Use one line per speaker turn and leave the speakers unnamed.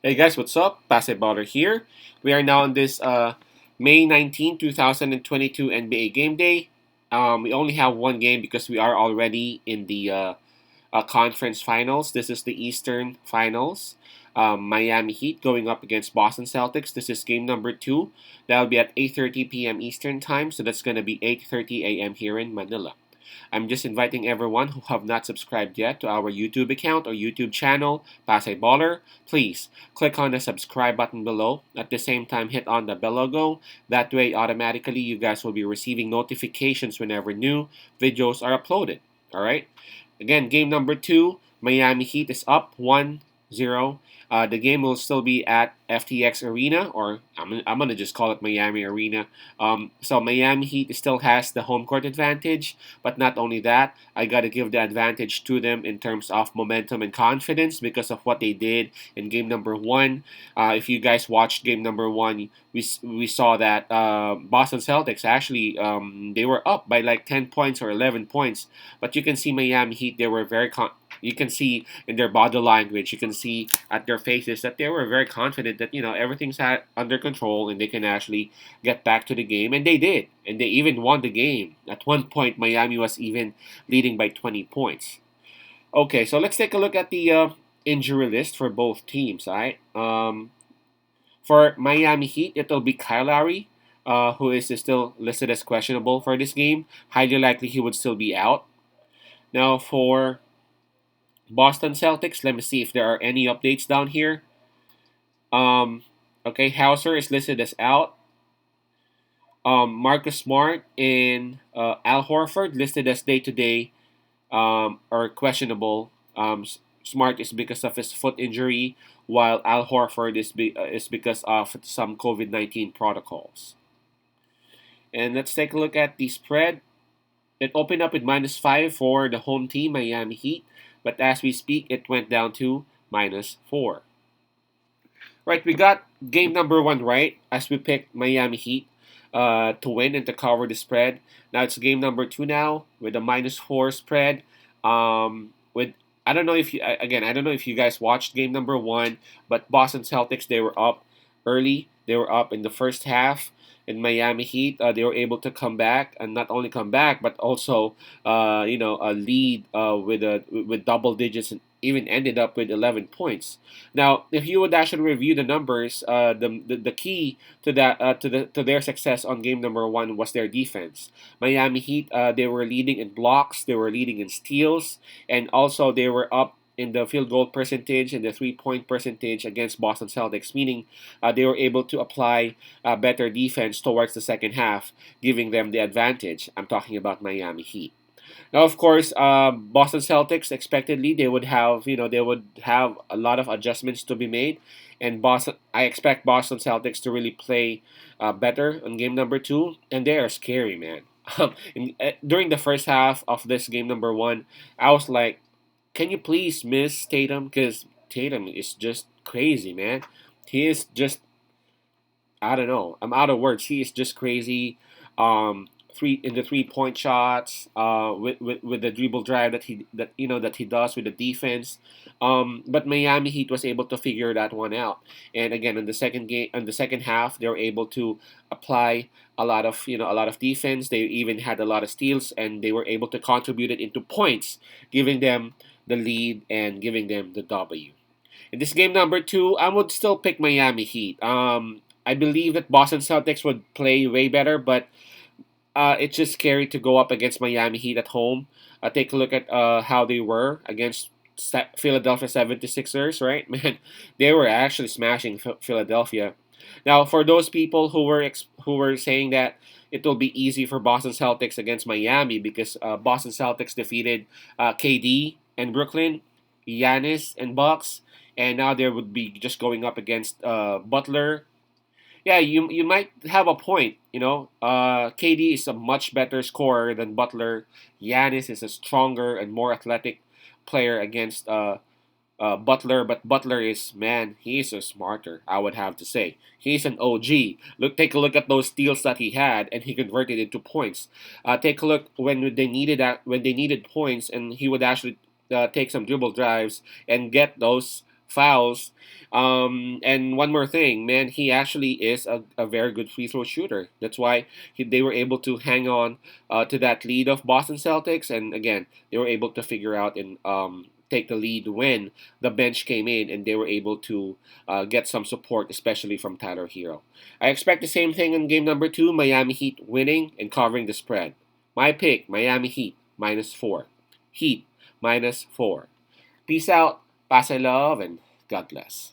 Hey guys, what's up? Basketballer here. We are now on this May 19, 2022 NBA game day. We only have one game because we are already in the conference finals. This is the Eastern Finals. Miami Heat going up against Boston Celtics. This is game number two. That'll be at 8:30 p.m. Eastern time, so that's gonna be 8:30 a.m. here in Manila. I'm just inviting everyone who have not subscribed yet to our YouTube account or YouTube channel, Pasay Baller. Please click on the subscribe button below. At the same time, hit on the bell logo. That way, automatically, you guys will be receiving notifications whenever new videos are uploaded. All right. Again, game number two, Miami Heat is up 1-0. The game will still be at FTX Arena, or I'm going to just call it Miami Arena. So Miami Heat still has the home court advantage, but not only that, I got to give the advantage to them in terms of momentum and confidence because of what they did in game number one. If you guys watched game number one, we saw that Boston Celtics actually they were up by like 10 points or 11 points, but you can see Miami Heat, they were you can see in their body language, you can see at their faces that they were very confident that everything's under control and they can actually get back to the game, and they did, and they even won the game. At one point, Miami was even leading by 20 points. Okay, so let's take a look at the injury list for both teams. All right, for Miami Heat, it'll be Kyle Lowry, who is still listed as questionable for this game. Highly likely he would still be out. Now for Boston Celtics, let me see if there are any updates down here. Um, okay, Hauser is listed as out. Marcus Smart and Al Horford listed as day to day or questionable. Smart is because of his foot injury, while Al Horford is because of some COVID-19 protocols. And let's take a look at the spread. It opened up with -5 for the home team, Miami Heat, but as we speak, it went down to -4. Right, we got game number one right as we picked Miami Heat to win and to cover the spread. Now it's game number two now with a -4 spread. With I don't know if you again I don't know if you guys watched game number one, but Boston Celtics, they were up early. They were up in the first half. In Miami Heat, they were able to come back, and not only come back, but also a lead with double digits, and even ended up with 11 points. Now, if you would actually review the numbers, the key to that to their success on game number one was their defense. Miami Heat, they were leading in blocks, they were leading in steals, and also they were up in the field goal percentage and the 3-point percentage against Boston Celtics, meaning they were able to apply better defense towards the second half, giving them the advantage. I'm talking about Miami Heat. Now, of course, Boston Celtics expectedly they would have a lot of adjustments to be made, and Boston. I expect Boston Celtics to really play better on game number two, and they are scary, man. During the first half of this game number one, I was like, can you please miss Tatum? Because Tatum is just crazy, man. He is just, I don't know. I'm out of words. He is just crazy. The 3-point shots, with the dribble drive that he does with the defense. But Miami Heat was able to figure that one out. And again, in the second half, they were able to apply a lot of defense. They even had a lot of steals, and they were able to contribute it into points, giving them the lead and giving them the W. In this game number two, I would still pick Miami Heat. I believe that Boston Celtics would play way better, but it's just scary to go up against Miami Heat at home. Take a look at how they were against Philadelphia 76ers, right? Man, they were actually smashing Philadelphia. Now, for those people who were saying that it will be easy for Boston Celtics against Miami because Boston Celtics defeated KD and Brooklyn, Giannis and Bucks, and now they would be just going up against Butler. Yeah, you might have a point. KD is a much better scorer than Butler. Giannis is a stronger and more athletic player against Butler, but Butler is, man, he is a smarter. I would have to say he's an OG. Take a look at those steals that he had, and he converted into points. Take a look when they needed points, and he would actually take some dribble drives and get those fouls. And one more thing, man, he actually is a very good free throw shooter. That's why they were able to hang on to that lead of Boston Celtics. And again, they were able to figure out and take the lead when the bench came in and they were able to get some support, especially from Tyler Hero. I expect the same thing in game number two, Miami Heat winning and covering the spread. My pick, Miami Heat, -4. Heat, -4. Peace out, pass I love, and God bless.